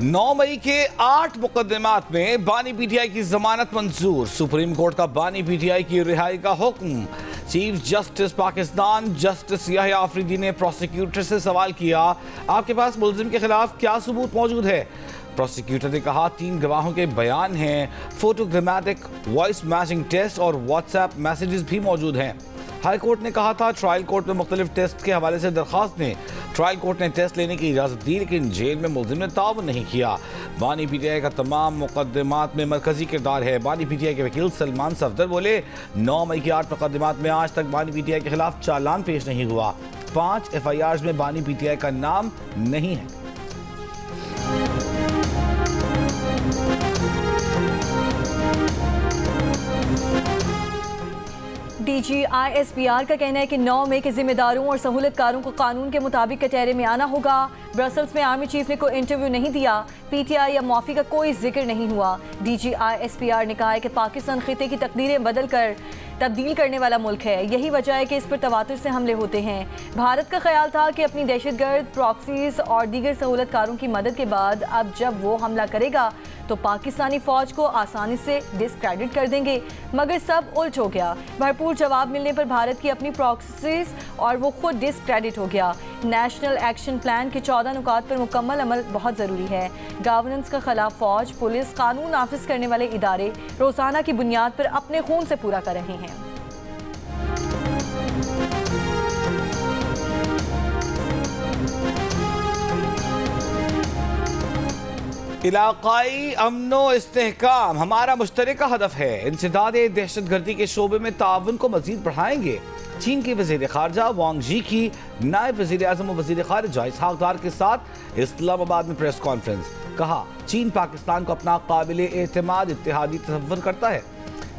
9 मई के 8 मुकदमात में बानी पीटीआई की जमानत मंजूर। सुप्रीम कोर्ट का बानी पीटीआई की रिहाई का हुक्म। Chief justice Pakistan justice Yahya Afridi ने प्रोसिक्यूटर से सवाल किया, आपके पास मुल्जिम के खिलाफ क्या सबूत मौजूद है? प्रोसिक्यूटर ने कहा 3 गवाहों के बयान हैं, फोटोग्रामेटिक वॉइस मैचिंग टेस्ट और व्हाट्सएप मैसेजेस भी मौजूद हैं। हाई कोर्ट ने कहा था ट्रायल कोर्ट में मुख्तलिफ टेस्ट के हवाले से दरख्वास्त ने ट्रायल कोर्ट ने टेस्ट लेने की इजाज़त दी, लेकिन जेल में मुल्जिम ने ताउन नहीं किया। बानी पीटीआई का तमाम मुकदमात में मरकजी किरदार है। बानी पीटीआई के वकील सलमान सफदर बोले, 9 मई के 8 मुकदमात में आज तक बानी पीटीआई के खिलाफ चालान पेश नहीं हुआ। 5 FIRs में बानी पीटीआई का नाम नहीं है। DGISPR का कहना है कि 9 मई के जिम्मेदारों और सहूलतकारों को कानून के मुताबिक कचहरे में आना होगा। ब्रसल्स में आर्मी चीफ ने कोई इंटरव्यू नहीं दिया। PTI या माफी का कोई जिक्र नहीं हुआ। DGISPR ने कहा है कि पाकिस्तान खिते की तकदीरें तब्दील करने वाला मुल्क है, यही वजह है कि इस पर तवातुर से हमले होते हैं। भारत का ख्याल था कि अपनी दहशतगर्द प्रॉक्सीज और दीगर सहूलतकारों की मदद के बाद अब जब वो हमला करेगा तो पाकिस्तानी फौज को आसानी से डिस्क्रेडिट कर देंगे, मगर सब उल्ट हो गया। भरपूर जवाब मिलने पर भारत की अपनी प्रॉक्सीज और वो खुद डिस्क्रेडिट हो गया। नेशनल एक्शन प्लान के 14 नुकात पर मुकम्मल अमल बहुत ज़रूरी है। गवर्नेंस का खिलाफ फौज, पुलिस, कानून नाफिज करने वाले इदारे रोजाना की बुनियाद पर अपने खून से पूरा कर रहे हैं। इलाकाई अमनो इस्तेहकाम हमारा मुश्तरका हदफ है। इंसदाद दहशतगर्दी के शोबे में ताउन को मजीद बढ़ाएंगे। चीन के वजीर खारजा वांग जी की नायब वजीर आजम और वजीर खारजा इसहाक डार के साथ इस्लामाबाद में प्रेस कॉन्फ्रेंस। कहा, चीन पाकिस्तान को अपना काबिल एतमाद इत्तेहादी तस्वर करता है।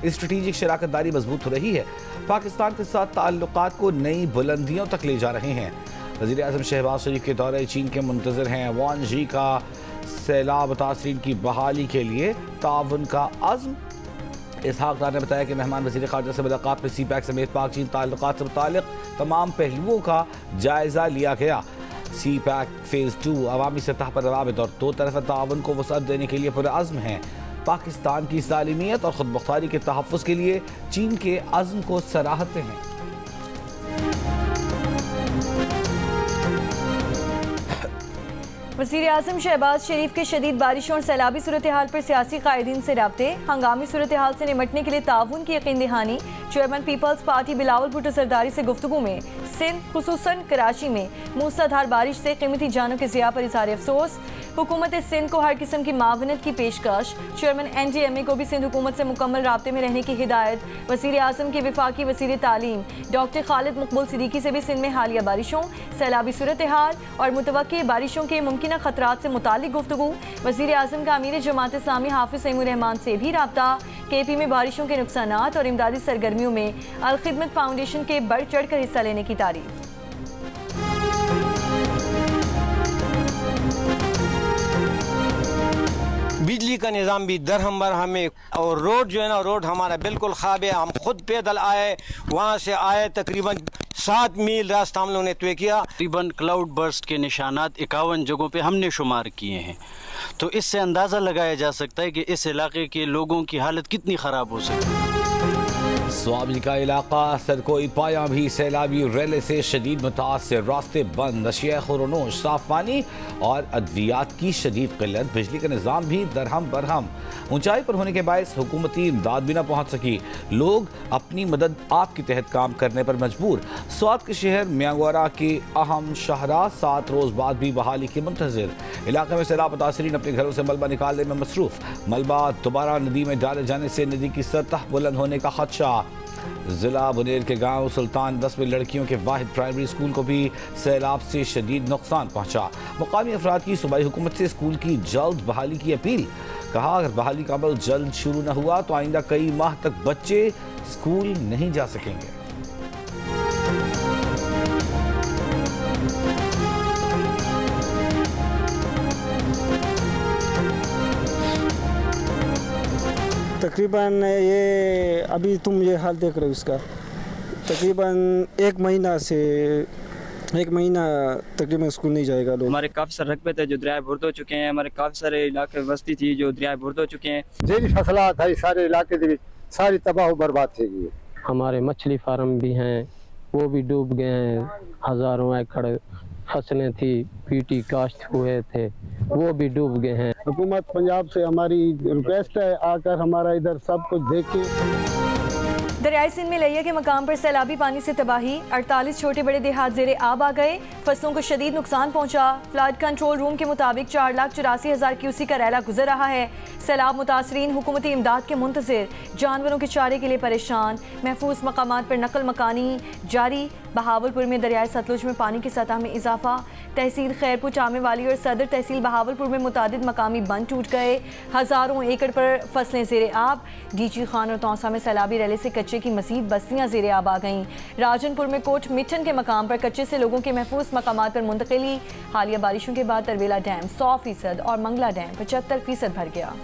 स्ट्रेटेजिक शराकत दारी मजबूत हो रही है। पाकिस्तान के साथ ताल्लुकात को नई बुलंदियों तक ले जा रहे हैं। वजीर आजम शहबाज शरीफ के दौरे चीन के मुंतजर हैं। वांग जी का सैलाब मुतासरीन की बहाली के लिए ताउन का अज़्म। इसहाक डार ने बताया कि मेहमान वज़ीर ख़ारजा से मुलाकात में CPEC समेत पाक चीन ताल्लुकात से मुताल्लिक़ तमाम पहलुओं का जायज़ा लिया गया। CPEC फ़ेज़ 2 अवामी सतह पर रवाबित और 2 तरफ़ा ताउन को वसअत देने के लिए पुरअज़्म हैं। पाकिस्तान की सालिमियत और खुद मुख्तारी के तहफ़्फ़ुज़ के लिए चीन के अज़्म को सराहते हैं। वज़ीर आज़म शहबाज शरीफ के शदीद बारिशों और सैलाबी सूरत हाल पर सियासी कायदीन से राब्ते, हंगामी सूरत हाल से निमटने के लिए ताउन की यकीन दहानी। Chairman Peoples Party Bilawal Bhutto Zardari से गुफ्तगू में सिंध खुसूसन कराची में मूसलाधार बारिश से कीमती जानों के ज़िया पर इज़हार अफसोस। हुकूमत सिंध को हर किस्म की मावनत की पेशकश। चेयरमैन NDMA को भी सिंध हुकूमत से मुकम्मल राब्ते में रहने की हिदायत। वज़ीर आज़म के वफाकी वज़ीर तालीम डॉक्टर खालिद मकबूल सिद्दीकी से भी सिंध में हालिया बारिशों, सैलाबी सूरत हाल और मुतवक्की बारिशों के मुमकिन खतरात से मुतालिक गुफ्तगू। वज़ीर आज़म का अमीर जमात इस्लामी हाफिज़ तैमूर रहमान से भी राब्ता। KP में बारिशों के नुकसानात और इमदादी सरगर्मियों में अल खिदमत फाउंडेशन के बढ़ चढ़ कर हिस्सा लेने की तारीफ। बिजली का निज़ाम भी दरहम बरहम है और रोड जो है ना, रोड हमारा बिल्कुल ख़राब है। हम खुद पैदल आए, वहाँ से आए, तकरीबन 7 मील रास्ता हम लोगों ने तय किया। तकरीबन क्लाउड बर्स्ट के निशानात 51 जगहों पे हमने शुमार किए हैं, तो इससे अंदाज़ा लगाया जा सकता है कि इस इलाके के लोगों की हालत कितनी ख़राब हो सकती है। स्वामी का इलाका सरकोई पाया भी सैलाबी रेले से शदीद मुतासर, रास्ते बंद, अशिया खुरनोश, साफ पानी और अद्वियात की शदीद किल्लत। बिजली का निज़ाम भी दरहम बरहम। ऊंचाई पर होने के बायस हुकूमती इमदाद भी न पहुँच सकी। लोग अपनी मदद आप के तहत काम करने पर मजबूर। स्वात के शहर मियांगोरा के अहम शाहरा 7 रोज़ बाद भी बहाली के मुंतज़िर। इलाके में सैलाब मुतासरीन अपने घरों से मलबा निकालने में मसरूफ़। मलबा दोबारा नदी में डाले जाने से नदी की सतह बुलंद होने का खदशा। जिला बुनेर के गांव सुल्तान 10 में लड़कियों के वाहिद प्राइमरी स्कूल को भी सैलाब से शदीद नुकसान पहुंचा। मुकामी अफराद की सूबाई हुकूमत से स्कूल की जल्द बहाली की अपील। कहा, अगर बहाली का अमल जल्द शुरू न हुआ तो आइंदा कई माह तक बच्चे स्कूल नहीं जा सकेंगे। तकरीबन ये अभी तुम ये हाल देख रहे हो, इसका तकरीबन 1 महीना से 1 महीना तकरीबन स्कूल नहीं जाएगा लोग। हमारे काफ़ी सारे रकबे थे जो दरिया बुर्द हो चुके हैं, हमारे काफ़ी सारे इलाके बस्ती थी जो दरिया बुर्द हो चुके हैं। ਜਿਹੜੀ ਫਸਲਾਂ ਥी सारे इलाके ਦੇ ਵਿੱਚ सारी तबाह बर्बाद थी गई। हमारे मछली फार्म भी हैं, वो भी डूब गए हैं। हज़ारों एकड़ फसलें थी, पीटी काश्त हुए थे, वो भी डूब गए हैं। हुकूमत पंजाब से हमारी रिक्वेस्ट है आकर हमारा इधर सब कुछ देखे। दरियाई सिंध में लिया के मकाम पर सैलाबी पानी से तबाही, 48 छोटे बड़े देहात ज़ेरे आब आ गए, फसलों को शदीद नुकसान पहुंचा। फ्लड कंट्रोल रूम के मुताबिक 4,84,000 क्यूसी का रैला गुजर रहा है। सैलाब मुतासरीन हुकूमती इमदाद के मुंतज़िर, जानवरों के चारे के लिए परेशान। महफूज मकामात पर नकल मकानी जारी। बहावलपुर में दरियाई सतलुज में पानी की सतह में इजाफा। तहसील खैरपुर, चामे वाली और सदर तहसील बहावलपुर में मुतादिद मकामी बंद टूट गए। हज़ारों एकड़ पर फसलें ज़ेरे आब। डीजी खान और तौसा में सैलाबी रैले से कच्चे की मजीद बस्तियां ज़ेरे आब आ गईं। राजनपुर में कोट मिठन के मकाम पर कच्चे से लोगों के महफूज मकामात पर मुंतकिली। हालिया बारिशों के बाद तरवेला डैम 100% और मंगला डैम 75% भर गया।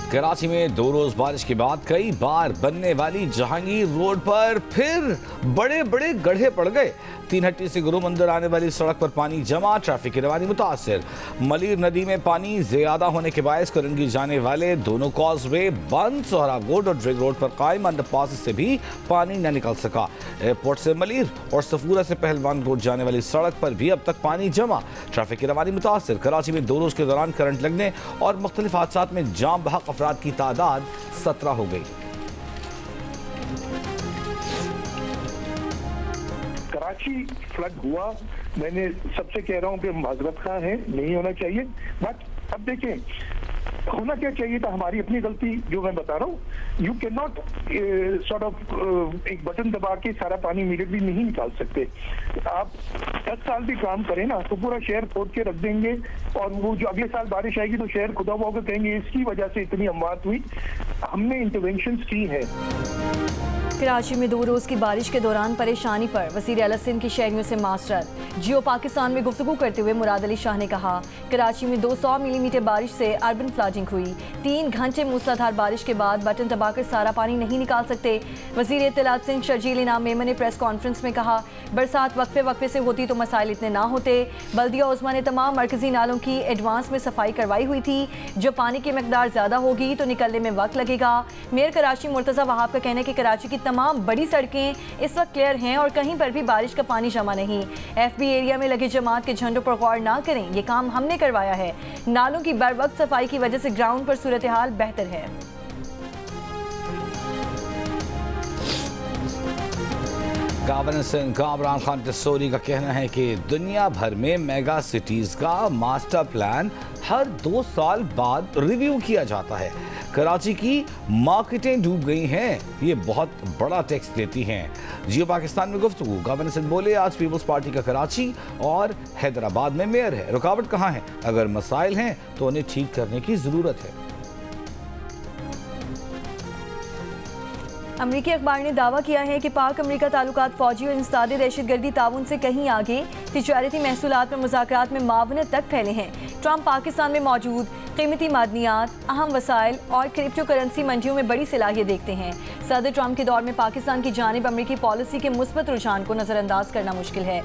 कराची में 2 रोज बारिश के बाद कई बार बनने वाली जहांगीर रोड पर फिर बड़े बड़े गड्ढे पड़ गए। 3 हट्टी से गुरु मंदिर आने वाली सड़क पर पानी जमा, ट्रैफिक की रवानी मुतासिर। मलीर नदी में पानी ज्यादा होने के बायस करंगी जाने वाले दोनों कॉजवे बंद। सोहरागोड और ड्रिग रोड पर कायम अंडरपास से भी पानी न निकल सका। एयरपोर्ट से मलीर और सफूरा से पहलवान रोड जाने वाली सड़क पर भी अब तक पानी जमा, ट्रैफिक की रवानी मुतासिर। कराची में 2 रोज के दौरान करंट लगने और मुख्तलिफ हादसात में जाम बहक अफराद की तादाद 17 हो गई। कराची फ्लड हुआ, मैंने सबसे कह रहा हूँ कि माजरत खां है, नहीं होना चाहिए। बट अब देखें होना क्या चाहिए था, हमारी अपनी गलती जो मैं बता रहा हूँ। You can not sort of एक बटन दबा के सारा पानी इमीडिएटली नहीं निकाल सकते। आप 10 साल भी काम करें ना तो पूरा शहर खोद के रख देंगे और वो जो अगले साल बारिश आएगी तो शहर खुदा हुआ कहेंगे इसकी वजह से इतनी अमवात हुई। हमने इंटरवेंशन की है। कराची में 2 रोज की बारिश के दौरान परेशानी पर वज़ीर आला सिंध की शहरियों से मास्टर। जियो पाकिस्तान में गुफ्तगू करते हुए मुराद अली शाह ने कहा, कराची में 200 मिलीमीटर बारिश से अर्बन फ्लडिंग हुई। 3 घंटे मूसलाधार बारिश के बाद बटन दबाकर सारा पानी नहीं निकाल सकते। वज़ीर इत्तलात सिंध शर्जील इनाम मेमन ने प्रेस कॉन्फ्रेंस में कहा, बरसात वक्फे वक्फे से होती तो मसाइल इतने ना होते। बल्दिया उस्मा ने तमाम मरकजी नालों की एडवांस में सफाई करवाई हुई थी। जब पानी की मकदार ज़्यादा होगी तो निकलने में वक्त लगेगा। मेयर कराची मुर्तज़ा वहाब का कहना है कि कराची की तमाम बड़ी सड़कें इस वक्त क्लियर हैं और कहीं पर भी बारिश का पानी जमा नहीं। FB एरिया में लगे जमात के झंडों पर गौर ना करें, ये काम हमने करवाया है। नालों की बर वक्त सफाई की वजह से ग्राउंड पर सूरत हाल बेहतर है। गवर्नर सिंध कामरान खान टिस्सोरी का कहना है कि दुनिया भर में मेगा सिटीज का मास्टर प्लान हर 2 साल बाद रिव्यू किया जाता है। कराची की मार्केटें डूब गई हैं, ये बहुत बड़ा टैक्स देती हैं। जियो पाकिस्तान में गुफ्तगू, गवर्नर सिंध बोले, आज पीपल्स पार्टी का कराची और हैदराबाद में मेयर है, रुकावट कहाँ है? अगर मसाइल हैं तो उन्हें ठीक करने की जरूरत है। अमरीकी अखबार ने दावा किया है कि पाक अमरीका ताल्लुकात फौजी और इंसदादे दहशतगर्दी ताउन से कहीं आगे, तिजारती महसूलात में मुज़ाकरात में मावनत तक फैले हैं। ट्रंप पाकिस्तान में मौजूद कीमती मादनियात, अहम वसाइल और क्रिप्टो करेंसी मंडियों में बड़ी सलाहियत देखते हैं। सदर ट्रंप के दौर में पाकिस्तान की जानिब अमरीकी पॉलिसी के मुस्बत रुझान को नज़रअंदाज करना मुश्किल है।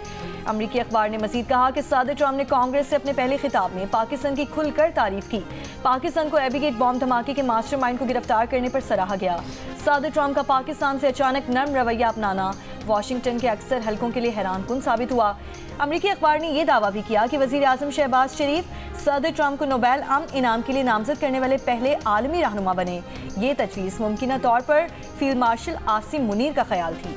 अमरीकी अखबार ने मजीद कहा कि सदर ट्रंप ने कांग्रेस से अपने पहले खिताब में पाकिस्तान की खुलकर तारीफ की। पाकिस्तान को एबीगेट बॉम्ब धमाके के मास्टरमाइंड को गिरफ्तार करने पर सराहा गया। सदर ट्रंप का पाकिस्तान से अचानक नर्म रवैया अपनाना वाशिंगटन के अक्सर हलकों के लिए हैरानकुन साबित हुआ। अमरीकी अखबार ने यह दावा भी किया कि वज़ीर आज़म शहबाज शरीफ सदर ट्रंप को नोबेल अमन इनाम के लिए नामजद करने वाले पहले आलमी रहनुमा बने। ये तजवीज़ मुमकिन तौर पर फील्ड मार्शल आसिम मुनीर का ख्याल थी।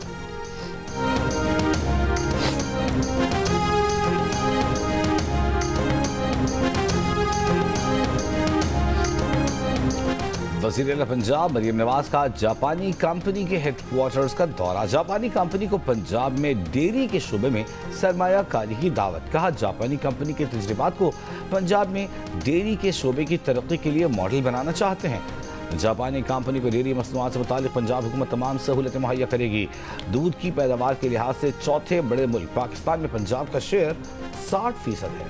वज़ीर आला पंजाब मरियम नवाज का जापानी कंपनी के हेडक्वार्टर्स का दौरा। जापानी कंपनी को पंजाब में डेयरी के शोबे में सरमायाकारी की दावत। कहा, जापानी कंपनी के तजुर्बात को पंजाब में डेयरी के शोबे की तरक्की के लिए मॉडल बनाना चाहते हैं। जापानी कंपनी को डेयरी मसनूआत से मुतालिक पंजाब हुकूमत तमाम सहूलतें मुहैया करेगी। दूध की पैदावार के लिहाज से चौथे बड़े मुल्क पाकिस्तान में पंजाब का शेयर 60% है।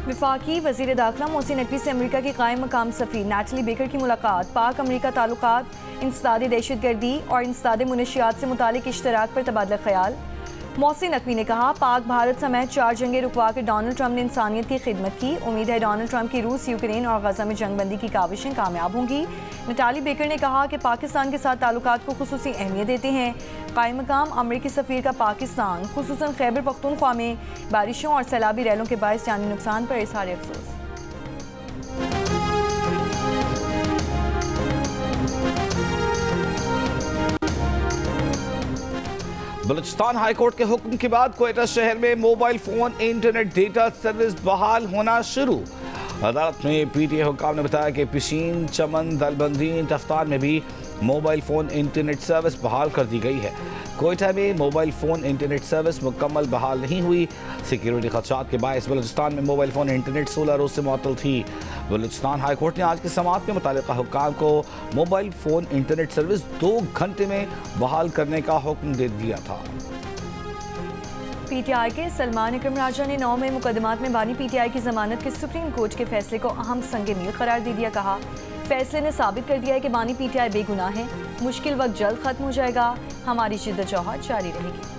वफाकी वज़ीर दाखिला मोहसिन नकवी से अमेरिका की कायम मकाम सफ़ीर नैटली बेकर की मुलाकात। पाक अमेरिका ताल्लुकात, इंसदाद दहशतगर्दी और इंसदाद मुनशियात से मुतालिक इश्तराक पर तबादला ख्याल। मोहसिन नकवी ने कहा, पाक भारत समेत 4 जंगें रुकवा कर डोनाल्ड ट्रंप ने इंसानियत की खिदमत की। उम्मीद है डोनाल्ड ट्रंप की रूस, यूक्रेन और गजा में जंगबंदी की काविशें कामयाब होंगी। नटाली बेकर ने कहा कि पाकिस्तान के साथ ताल्लुकात को खुसूसी अहमियत देते हैं। कायम मकाम अमरीकी सफ़ीर का पाकिस्तान खुसूसन खैबर पख्तूनख्वा में बारिशों और सैलाबी रैलों के बायस जानी नुकसान पर इज़हार अफसोस। बलूचिस्तान हाई कोर्ट के हुक्म के बाद क्वेटा शहर में mobile phone internet data service बहाल होना शुरू। अदालत में पीटीए हुक्काम ने बताया कि पिशीन, चमन, दलबंदी, तफ्तान में भी मोबाइल फ़ोन इंटरनेट सर्विस बहाल कर दी गई है। कोयटा में मोबाइल फ़ोन इंटरनेट सर्विस मुकम्मल बहाल नहीं हुई। सिक्योरिटी खदशात के बायस बलूचिस्तान में मोबाइल फ़ोन इंटरनेट 16 रोज़ से मुअत्तल थी। बलूचिस्तान हाई कोर्ट ने आज की समाअत में मुतालिका हुक्काम को मोबाइल फ़ोन इंटरनेट सर्विस 2 घंटे में बहाल करने का हुक्म दे दिया था। पीटीआई के सलमान इकरम राजा ने 9 मई मुकदमात में बानी पीटीआई की जमानत के सुप्रीम कोर्ट के फैसले को अहम संगे मील करार दे दिया। कहा, फैसले ने साबित कर दिया है कि बानी पीटीआई बेगुनाह है। मुश्किल वक्त जल्द खत्म हो जाएगा। हमारी जिद्दोजहद जारी रहेगी।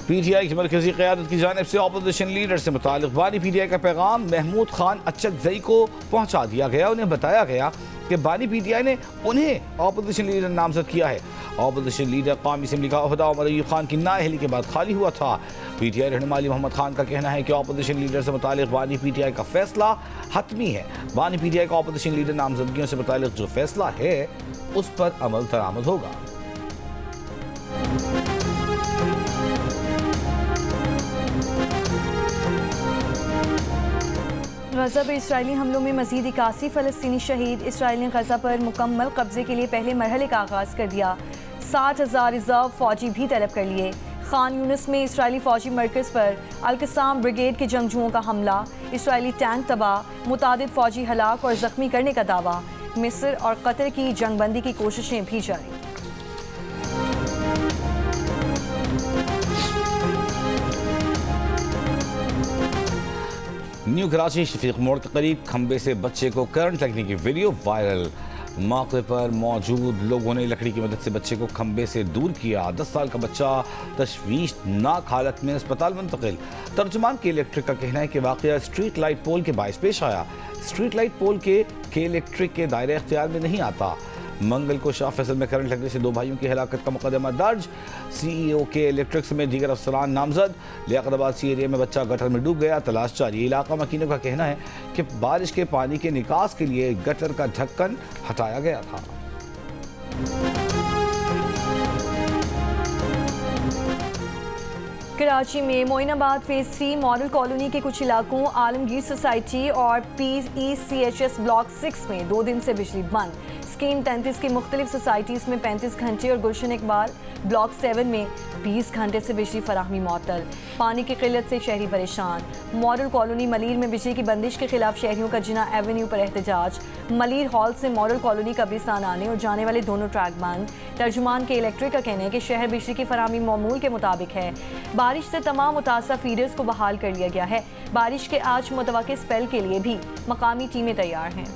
पीटीआई की मरकजी क़यादत की जानिब से अपोजिशन लीडर से मुतालिक बानी पीटीआई का पैगाम महमूद खान अचकज़ई को पहुँचा दिया गया। उन्हें बताया गया कि बानी पीटीआई ने उन्हें अपोजिशन लीडर नामजद किया है। अपोजिशन लीडर कौमी असम्बली का ओहदा उमर अयूब खान की नाअहली के बाद खाली हुआ था। पीटीआई रहनुमा अली मोहम्मद खान का कहना है कि अपोजिशन लीडर से मुतालिक बानी पीटीआई का फैसला हतमी है। बानी पीटीआई का अपोजिशन लीडर नामजदगियों से मुतालिक जो फैसला है उस पर अमल दरामद होगा। गजा पर इसराइली हमलों में मजीद 81 फ़लस्तीनी शहीद। इसराइल ने गजा पर मुकम्मल कब्जे के लिए पहले मरहले का आगाज़ कर दिया। 60,000 रिजर्व फौजी भी तलब कर लिए। खान यूनिस में इसराइली फौजी मरकज़ पर अल-कसाम ब्रिगेड के जंगजुओं का हमला। इसराइली टैंक तबाह, मुतादिद फौजी हलाक और ज़ख्मी करने का दावा। मिस्र और कतर की जंगबंदी की कोशिशें भी जारी। न्यू कराची शफीक मोड़ के करीब खंबे से बच्चे को करंट लगने की वीडियो वायरल। मौके पर मौजूद लोगों ने लकड़ी की मदद से बच्चे को खंबे से दूर किया। 10 साल का बच्चा तशवीशनाक हालत में अस्पताल मुंतकिल। तर्जुमान के इलेक्ट्रिक का कहना है कि वाकया स्ट्रीट लाइट पोल के बायस पेश आया। स्ट्रीट लाइट पोल के इलेक्ट्रिक के दायरे इख्तियार में नहीं आता। मंगल को शाह फैसल में करंट लगने से 2 भाइयों की हलाकत का मुकदमा दर्ज। सीईओ के इलेक्ट्रिक में दीगर अफसरान नामजद। लियाकताबाद सी एरिया में बच्चा गटर में डूब गया, तलाश जारी। इलाका मकीनों का कहना है कि बारिश के पानी के निकास के लिए गटर का ढक्कन हटाया गया था। कराची में मोइनाबाद फेज 3 मॉडल कॉलोनी के कुछ इलाकों, आलमगीर सोसाइटी और PECHS ब्लॉक 6 में 2 दिन से बिजली बंद। स्कीम 33 की मुख्तलिफ सोसाइटीज़ में 35 घंटे और गुलशन इकबाल ब्लॉक 7 में 20 घंटे से बिजली फराहमी मुअत्तल। पानी की किल्लत से शहरी परेशान। मॉडल कॉलोनी मलीर में बिजली की बंदिश के खिलाफ शहरियों का जिना एवेन्यू पर एहतजाज। मलीर हॉल से मॉडल कॉलोनी कब्रिस्तान आने और जाने वाले दोनों ट्रैक बंद। तर्जुमान के इलेक्ट्रिक का कहना है कि शहर बिजली की फराहमी मामूल के मुताबिक है। बारिश से तमाम मुतासर फीडर्स को बहाल कर लिया गया है। बारिश के आज मुतवक्किल स्पेल के लिए भी मकामी टीमें तैयार हैं।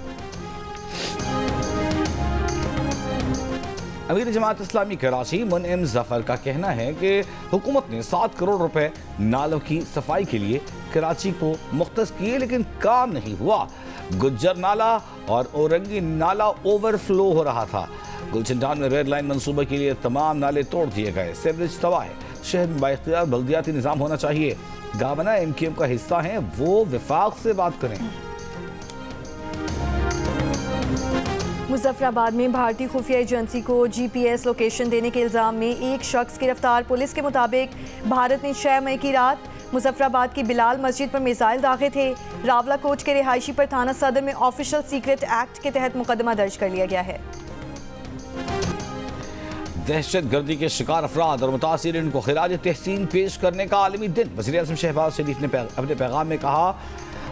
अमीर जमात इस्लामी कराची मुनइम जफर का कहना है कि हुकूमत ने 7 करोड़ रुपए नालों की सफाई के लिए कराची को मुख्तस किए, लेकिन काम नहीं हुआ। गुज्जर नाला और औरंगी नाला ओवरफ्लो हो रहा था। गुलशन टाउन में रेड लाइन मंसूबे के लिए तमाम नाले तोड़ दिए गए। सीवरेज तबाह है। शहर में बाइख्तियार बल्दियाती निज़ाम होना चाहिए। गावना MQM का हिस्सा हैं, वो विफाक से बात करें। मुजफ्फराबाद में भारतीय खुफिया एजेंसी को GPS लोकेशन देने के इल्ज़ाम में एक शख्स गिरफ्तार। पुलिस के मुताबिक भारत ने 6 मई की रात मुजफ्फराबाद की बिलाल मस्जिद पर मिसाइल दागे थे। रावला कोच के रिहायशी पर थाना सदर में ऑफिशियल सीक्रेट एक्ट के तहत मुकदमा दर्ज कर लिया गया है। दहशत गर्दी के शिकार अफराद और मुतासिरीन को खिराज तहसीन पेश करने का आलमी दिन। वज़ीर-ए-आज़म शहबाज शरीफ ने अपने पैगाम में कहा,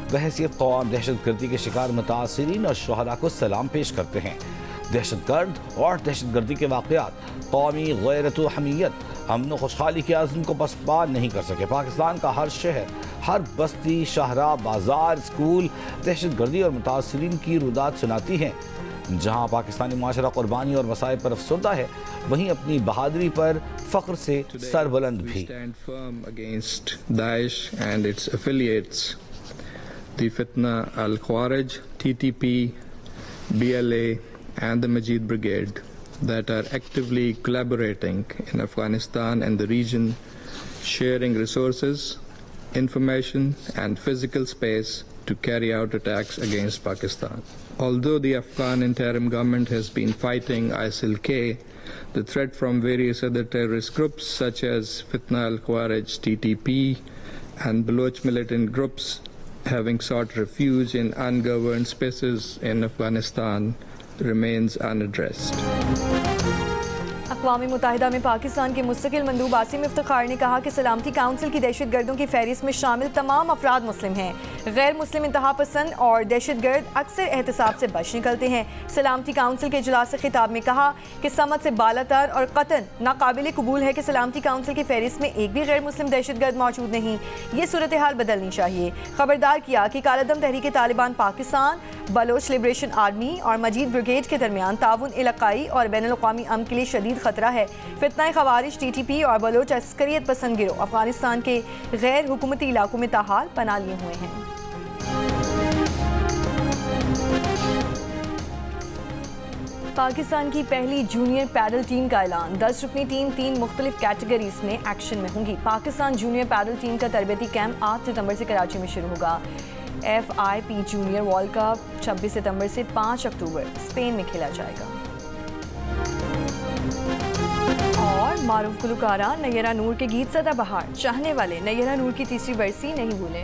बहैसियत कौम दहशत गर्दी के शिकार मुतासिरीन और शुहदा को सलाम पेश करते हैं। दहशतगर्द और दहशतगर्दी के वाक़यात कौमी गैरत व हमीयत, अमन व खुशहाली के आज़म को पसपा नहीं कर सके। पाकिस्तान का हर शहर, हर बस्ती, शाहरा, बाजार, स्कूल दहशतगर्दी और मुतासरीन की रुदात सुनाती हैं। जहाँ पाकिस्तानी माशरा कुर्बानी और मसाइब पर अफसरदा है, वहीं अपनी बहादुरी पर फ़ख्र से सरबुलंद भी। दाइश एंड इट्स एफिलिएट्स, द फितना अल ख्वारिज, TTP, BLA and the Majid Brigade that are actively collaborating in Afghanistan and the region, sharing resources, information and physical space to carry out attacks against Pakistan. Although the Afghan interim government has been fighting ISIL-K, the threat from various other terrorist groups such as Fitna al-Khawarij, TTP and Baloch militant groups having sought refuge in ungoverned spaces in Afghanistan remains unaddressed. अक़वाम मुत्तहिदा में पाकिस्तान के मुस्तकिल मंदूब आसिम इफ्तिखार ने कहा कि सलामती council की दहशत गर्दों की फहरिस्त में शामिल तमाम अफराद मुस्लिम हैं। गैर मुस्लिम इंतहा पसंद और दहशत गर्द अक्सर एहतसाब से बच निकलते हैं। सलामती काउंसिल के इजलास से खिताब में कहा कि समझ से बालातर और कतन नाकाबिल कबूल है कि सलामती काउंसिल की फहरिस्त में एक भी गैर मुस्लिम दहशत गर्द मौजूद नहीं। ये सूरत हाल बदलनी चाहिए। खबरदार किया कि कालादम तहरीक तालिबान पाकिस्तान, बलोच लिबरेशन आर्मी और मजीद ब्रिगेड के दरमियान ताउन इलाकाई और बैनुल-अक़वामी अमन के लिए शदीद खतरा है। फितना ख़वारिज, TTP और बलोच अस्करियत पसंद गिरोह अफगानिस्तान के गैर हुकूमती इलाकों में ताहाल पनाह लिए हुए हैं। पाकिस्तान की पहली जूनियर पैडल टीम का ऐलान। 10 रुकनी टीम 3 मुख्तलिफ कैटेगरीज में एक्शन में होंगी। पाकिस्तान जूनियर पैडल टीम का तरबती कैंप 8 सितंबर से कराची में शुरू होगा। FIP जूनियर वर्ल्ड कप 26 सितंबर से 5 अक्टूबर स्पेन में खेला जाएगा। और मारूफ गुलकारा नैयरा नूर के गीत सदाबहार चाहने वाले नैयरा नूर की तीसरी बरसी नहीं भूले।